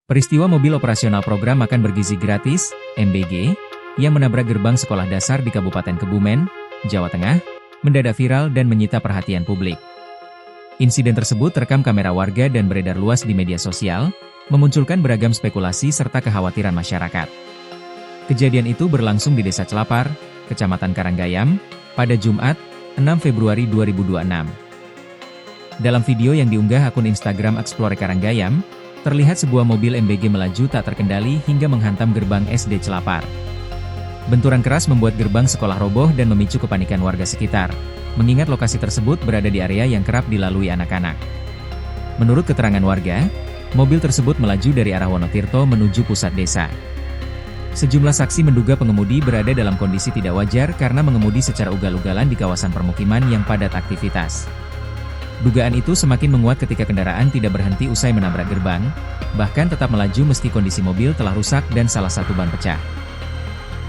Peristiwa mobil operasional program makan bergizi gratis, MBG, yang menabrak gerbang sekolah dasar di Kabupaten Kebumen, Jawa Tengah, mendadak viral dan menyita perhatian publik. Insiden tersebut terekam kamera warga dan beredar luas di media sosial, memunculkan beragam spekulasi serta kekhawatiran masyarakat. Kejadian itu berlangsung di Desa Celapar, Kecamatan Karanggayam, pada Jumat, 6 Februari 2026. Dalam video yang diunggah akun Instagram Explore Karanggayam, terlihat sebuah mobil MBG melaju tak terkendali hingga menghantam gerbang SD Celapar. Benturan keras membuat gerbang sekolah roboh dan memicu kepanikan warga sekitar, mengingat lokasi tersebut berada di area yang kerap dilalui anak-anak. Menurut keterangan warga, mobil tersebut melaju dari arah Wonotirto menuju pusat desa. Sejumlah saksi menduga pengemudi berada dalam kondisi tidak wajar karena mengemudi secara ugal-ugalan di kawasan permukiman yang padat aktivitas. Dugaan itu semakin menguat ketika kendaraan tidak berhenti usai menabrak gerbang, bahkan tetap melaju meski kondisi mobil telah rusak dan salah satu ban pecah.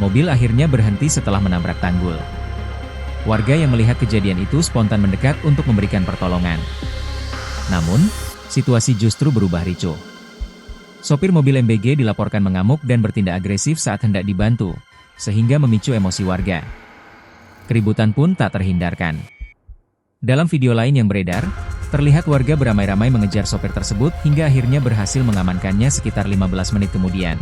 Mobil akhirnya berhenti setelah menabrak tanggul. Warga yang melihat kejadian itu spontan mendekat untuk memberikan pertolongan. Namun, situasi justru berubah ricuh. Sopir mobil MBG dilaporkan mengamuk dan bertindak agresif saat hendak dibantu, sehingga memicu emosi warga. Keributan pun tak terhindarkan. Dalam video lain yang beredar, terlihat warga beramai-ramai mengejar sopir tersebut hingga akhirnya berhasil mengamankannya sekitar 15 menit kemudian.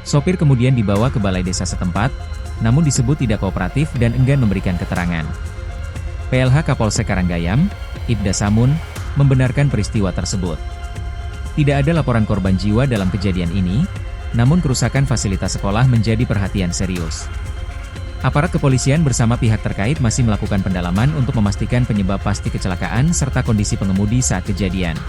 Sopir kemudian dibawa ke balai desa setempat, namun disebut tidak kooperatif dan enggan memberikan keterangan. PLH Kapolsek Karanggayam, Ibda Samun, membenarkan peristiwa tersebut. Tidak ada laporan korban jiwa dalam kejadian ini, namun kerusakan fasilitas sekolah menjadi perhatian serius. Aparat kepolisian bersama pihak terkait masih melakukan pendalaman untuk memastikan penyebab pasti kecelakaan serta kondisi pengemudi saat kejadian.